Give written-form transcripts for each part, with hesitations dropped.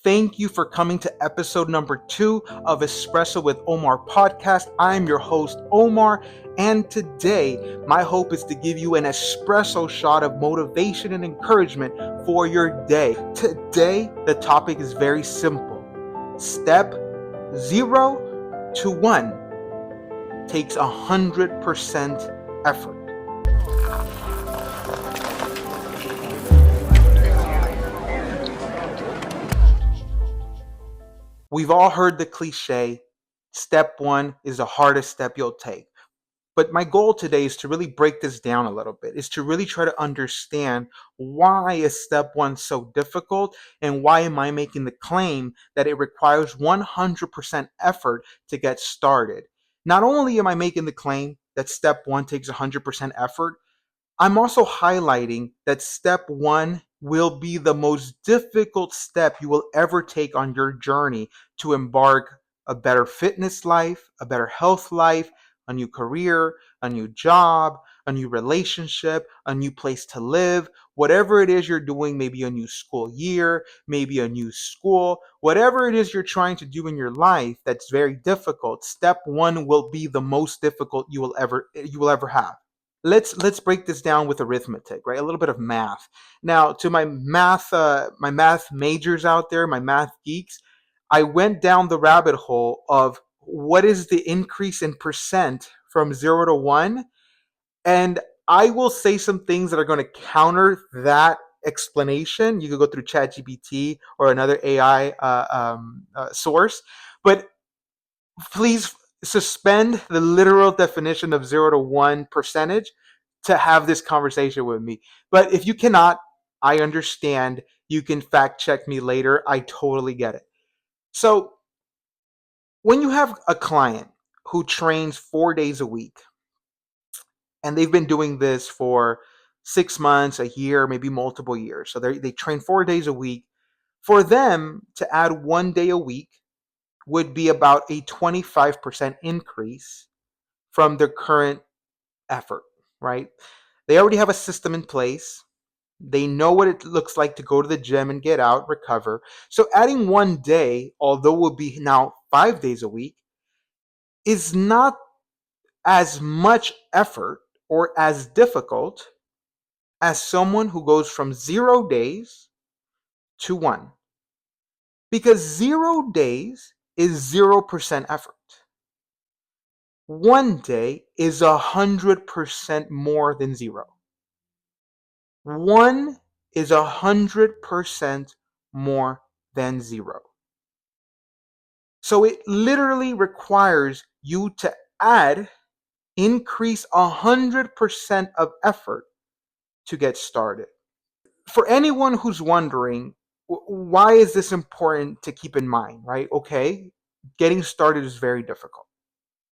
Thank you for coming to episode number 2 of Espresso with Omar podcast. I'm your host, Omar, and today my hope is to give you an espresso shot of motivation and encouragement for your day. Today, the topic is very simple. Step 0 to 1 takes 100% effort. We've all heard the cliche, step 1 is the hardest step you'll take. But my goal today is to really break this down a little bit, is to really try to understand why is step 1 so difficult and why am I making the claim that it requires 100% effort to get started. Not only am I making the claim that step 1 takes 100% effort, I'm also highlighting that step 1 will be the most difficult step you will ever take on your journey to embark a better fitness life, a better health life, a new career, a new job, a new relationship, a new place to live, whatever it is you're doing, maybe a new school year, maybe a new school, whatever it is you're trying to do in your life that's very difficult, step 1 will be the most difficult you will ever have. Let's break this down with arithmetic, right? A little bit of math. Now, to my math majors out there, my math geeks, I went down the rabbit hole of what is the increase in percent from 0 to 1, and I will say some things that are going to counter that explanation. You could go through ChatGPT or another AI source, but please suspend the literal definition of 0 to 1 percentage to have this conversation with me. But if you cannot, I understand. You can fact check me later. I totally get it. So, when you have a client who trains 4 days a week, and they've been doing this for 6 months, a year, maybe multiple years, so they train 4 days a week, for them to add 1 day a week would be about a 25% increase from their current effort, right? They already have a system in place. They know what it looks like to go to the gym and get out, recover. So adding 1 day, although it will be now 5 days a week, is not as much effort or as difficult as someone who goes from 0 days to 1. Because 0 days is 0% effort. 1 day is 100% more than 0. 1 is 100% more than 0. So it literally requires you to increase 100% of effort to get started. For anyone who's wondering, why is this important to keep in mind, right? Okay, getting started is very difficult.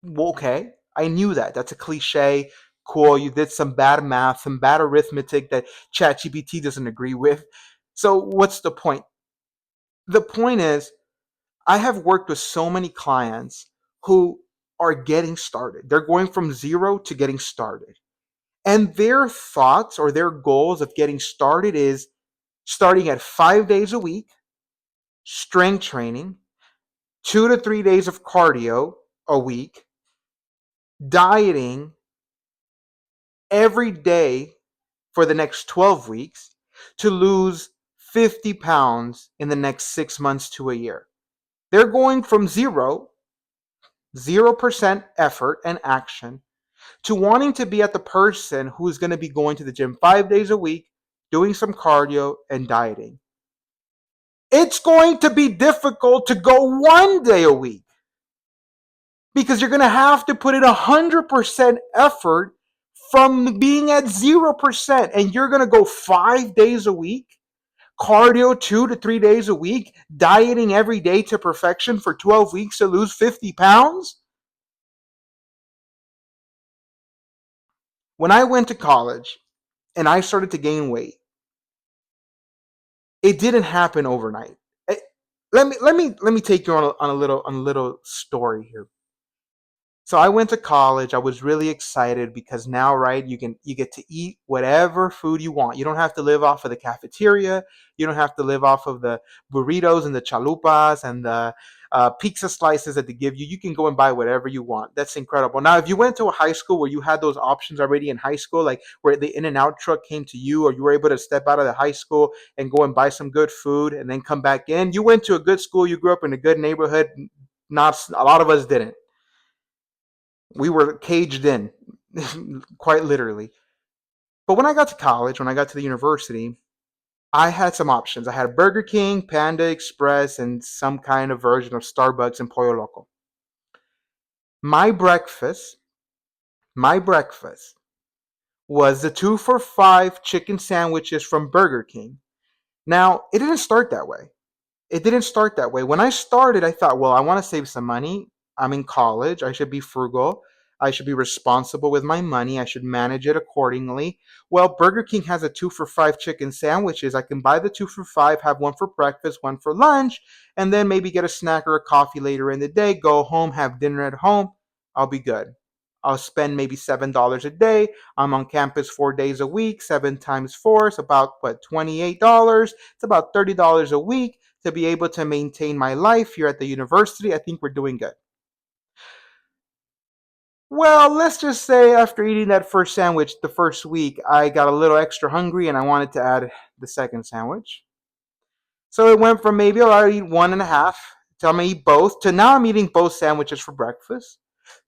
Well, okay, I knew that. That's a cliche. Cool, you did some bad math, some bad arithmetic that ChatGPT doesn't agree with. So what's the point? The point is, I have worked with so many clients who are getting started. They're going from 0 to getting started. And their thoughts or their goals of getting started is starting at 5 days a week, strength training, 2 to 3 days of cardio a week, dieting every day for the next 12 weeks to lose 50 pounds in the next 6 months to a year. They're going from 0% effort and action, to wanting to be at the person who's going to be going to the gym 5 days a week, doing some cardio and dieting. It's going to be difficult to go 1 day a week because you're going to have to put in 100% effort from being at 0%, and you're going to go 5 days a week, cardio 2 to 3 days a week, dieting every day to perfection for 12 weeks to lose 50 pounds. When I went to college and I started to gain weight, it didn't happen overnight. Let me take you on a little story here. So I went to college. I was really excited because now, right, you get to eat whatever food you want. You don't have to live off of the cafeteria. You don't have to live off of the burritos and the chalupas and the pizza slices that they give you. You can go and buy whatever you want. That's incredible. Now, if you went to a high school where you had those options already in high school, like where the In-N-Out truck came to you, or you were able to step out of the high school and go and buy some good food and then come back in, you went to a good school. You grew up in a good neighborhood. Not a lot of us didn't. We were caged in, quite literally. But when I got to college, when I got to the university, I had some options. I had Burger King, Panda Express, and some kind of version of Starbucks and Pollo Loco. My breakfast, my breakfast was the 2 for $5 chicken sandwiches from Burger King. Now, it didn't start that way. It didn't start that way. When I started, I thought, well, I want to save some money. I'm in college. I should be frugal. I should be responsible with my money. I should manage it accordingly. Well, Burger King has a 2 for $5 chicken sandwiches. I can buy the 2 for $5, have one for breakfast, one for lunch, and then maybe get a snack or a coffee later in the day, go home, have dinner at home. I'll be good. I'll spend maybe $7 a day. I'm on campus 4 days a week. 7 times 4 is about what, $28. It's about $30 a week to be able to maintain my life here at the university. I think we're doing good. Well, let's just say after eating that first sandwich the first week, I got a little extra hungry and I wanted to add the second sandwich. So it went from maybe I'll eat one and a half to I'm gonna eat both to now I'm eating both sandwiches for breakfast.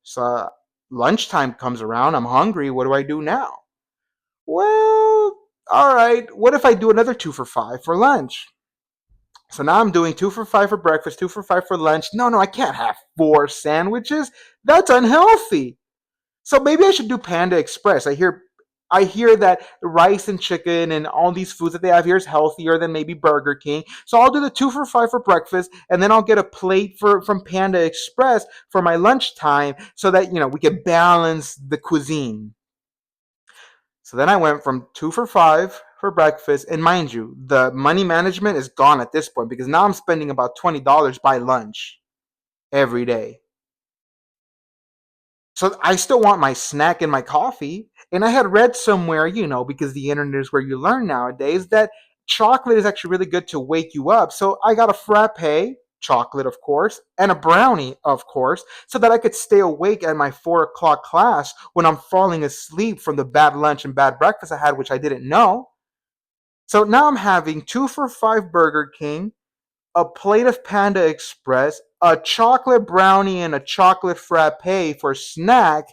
So lunchtime comes around, I'm hungry. What do I do now? Well, all right. What if I do another 2 for $5 for lunch? So now I'm doing 2 for $5 for breakfast, 2 for $5 for lunch. No, I can't have 4 sandwiches. That's unhealthy. So maybe I should do Panda Express. I hear that rice and chicken and all these foods that they have here is healthier than maybe Burger King. So I'll do the 2 for $5 for breakfast, and then I'll get a plate from Panda Express for my lunchtime, so that we can balance the cuisine. So then I went from 2 for $5 for breakfast, and mind you, the money management is gone at this point because now I'm spending about $20 by lunch every day. So I still want my snack and my coffee. And I had read somewhere, because the internet is where you learn nowadays, that chocolate is actually really good to wake you up. So I got a frappe, chocolate, of course, and a brownie, of course, so that I could stay awake at my 4 o'clock class when I'm falling asleep from the bad lunch and bad breakfast I had, which I didn't know. So now I'm having 2 for $5 Burger King, a plate of Panda Express, a chocolate brownie, and a chocolate frappe for snack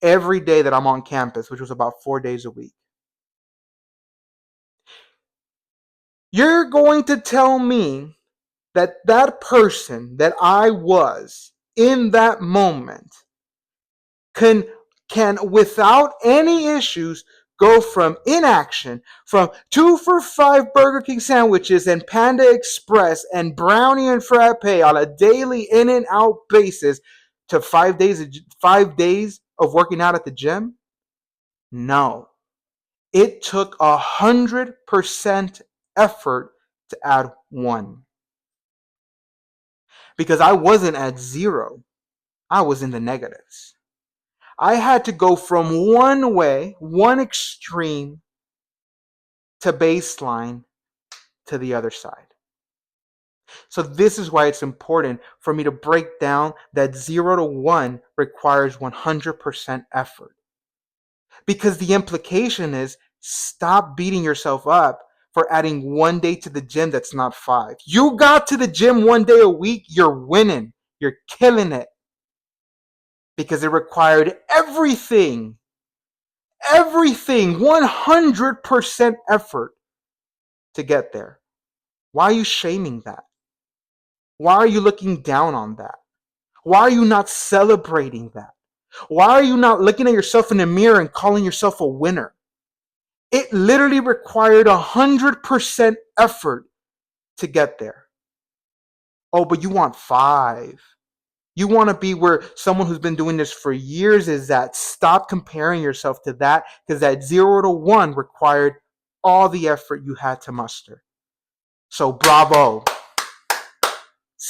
every day that I'm on campus, which was about 4 days a week. You're going to tell me that that person that I was in that moment can without any issues go from inaction, from 2 for $5 Burger King sandwiches and Panda Express and brownie and frappe on a daily in and out basis to 5 days of working out at the gym? No. It took 100% effort to add one. Because I wasn't at zero. I was in the negatives. I had to go from one way, one extreme, to baseline to the other side. So this is why it's important for me to break down that 0 to 1 requires 100% effort. Because the implication is stop beating yourself up for adding 1 day to the gym that's not 5. You got to the gym 1 day a week, you're winning. You're killing it. Because it required everything, 100% effort to get there. Why are you shaming that? Why are you looking down on that? Why are you not celebrating that? Why are you not looking at yourself in the mirror and calling yourself a winner? It literally required 100% effort to get there. Oh, but you want 5. You want to be where someone who's been doing this for years is at. Stop comparing yourself to that, because that 0 to 1 required all the effort you had to muster. So bravo.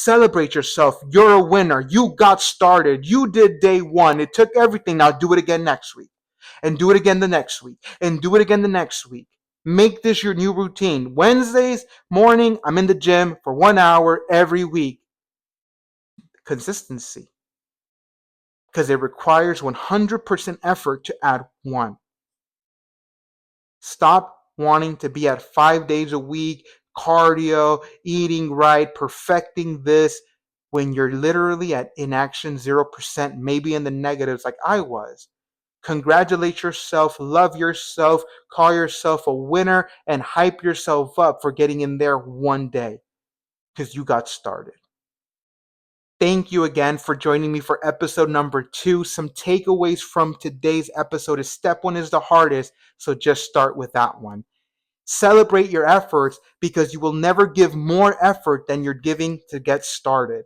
Celebrate yourself. You're a winner. You got started. You did day one. It took everything. Now do it again next week. And do it again the next week. And do it again the next week. Make this your new routine. Wednesdays morning, I'm in the gym for 1 hour every week. Consistency. Because it requires 100% effort to add one. Stop wanting to be at 5 days a week, cardio, eating right, perfecting this, when you're literally at inaction 0%, maybe in the negatives like I was. Congratulate yourself, love yourself, call yourself a winner, and hype yourself up for getting in there one day because you got started. Thank you again for joining me for episode number 2. Some takeaways from today's episode is step 1 is the hardest, so just start with that one. Celebrate your efforts because you will never give more effort than you're giving to get started.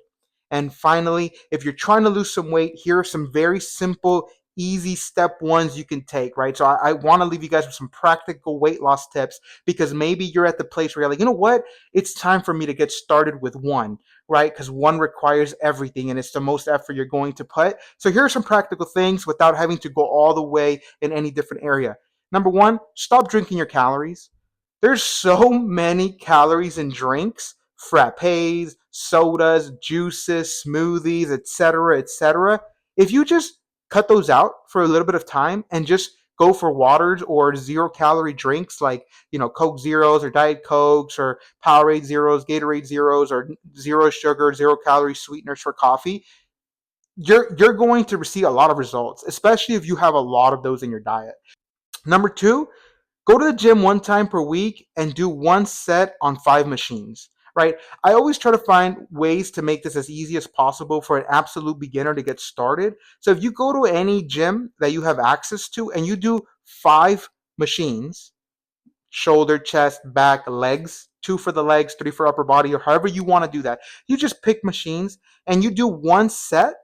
And finally, if you're trying to lose some weight, here are some very simple, easy step ones you can take, right? So I want to leave you guys with some practical weight loss tips because maybe you're at the place where you're like, you know what? It's time for me to get started with one, right? Because one requires everything and it's the most effort you're going to put. So here are some practical things without having to go all the way in any different area. Number 1, stop drinking your calories. There's so many calories in drinks, frappes, sodas, juices, smoothies, etc., etc. If you just cut those out for a little bit of time and just go for waters or 0-calorie drinks like, Coke Zeros or Diet Cokes or Powerade Zeros, Gatorade Zeros, or zero sugar, 0-calorie sweeteners for coffee, you're going to receive a lot of results, especially if you have a lot of those in your diet. Number 2, go to the gym 1 time per week and do 1 set on 5 machines, right? I always try to find ways to make this as easy as possible for an absolute beginner to get started. So if you go to any gym that you have access to and you do 5 machines, shoulder, chest, back, legs, 2 for the legs, 3 for upper body, or however you want to do that, you just pick machines and you do 1 set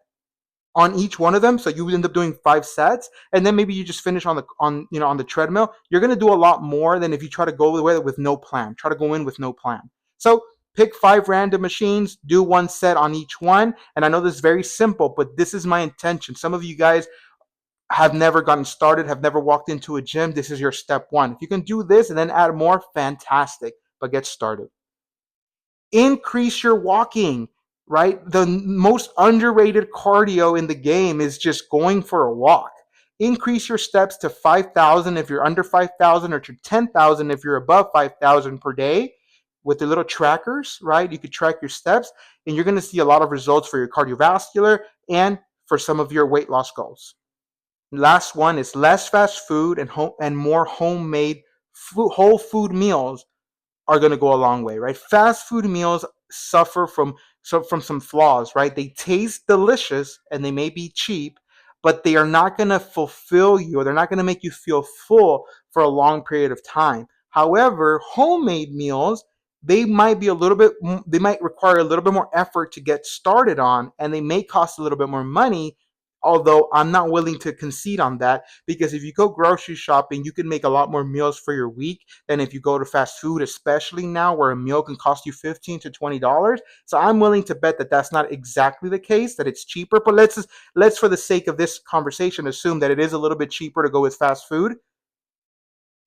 on each one of them, so you end up doing 5 sets, and then maybe you just finish on the treadmill. You're going to do a lot more than if you try to go away with no plan. Try to go in with no plan. So pick 5 random machines, do 1 set on each one. And I know this is very simple, but this is my intention. Some of you guys have never gotten started, have never walked into a gym. This is your step 1. If you can do this and then add more, fantastic, but get started. Increase your walking, right? The most underrated cardio in the game is just going for a walk. Increase your steps to 5,000 if you're under 5,000, or to 10,000 if you're above 5,000 per day with the little trackers, right? You could track your steps and you're going to see a lot of results for your cardiovascular and for some of your weight loss goals. Last one is less fast food and more homemade whole food meals are going to go a long way, right? Fast food meals suffer from some flaws, right? They taste delicious and they may be cheap, but they are not going to fulfill you, or they're not going to make you feel full for a long period of time. However, homemade meals, they might require a little bit more effort to get started on, and they may cost a little bit more money, although I'm not willing to concede on that, because if you go grocery shopping, you can make a lot more meals for your week than if you go to fast food, especially now where a meal can cost you $15 to $20. So I'm willing to bet that that's not exactly the case, that it's cheaper. But let's for the sake of this conversation assume that it is a little bit cheaper to go with fast food.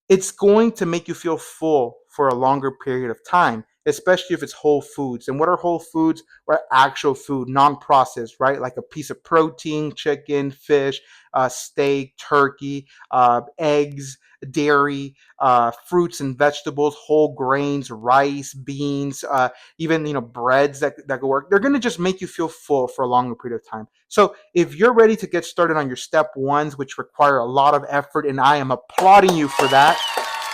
It's going to make you feel full for a longer period of time, especially if it's whole foods. And what are whole foods? Or actual food, non-processed, right? Like a piece of protein, chicken, fish, steak, turkey, eggs, dairy, fruits and vegetables, whole grains, rice, beans, even breads that go work. They're going to just make you feel full for a longer period of time. So if you're ready to get started on your step 1s, which require a lot of effort, and I am applauding you for that,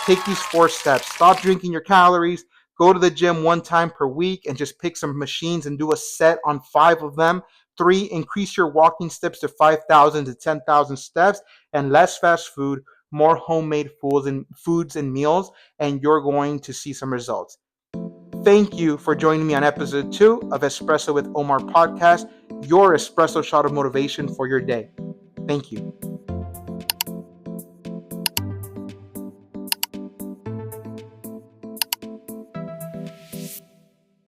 take these 4 steps. Stop drinking your calories. Go to the gym 1 time per week and just pick some machines and do a set on 5 of them. 3, increase your walking steps to 5,000 to 10,000 steps, and less fast food, more homemade foods and meals, and you're going to see some results. Thank you for joining me on episode 2 of Espresso with Omar podcast, your espresso shot of motivation for your day. Thank you.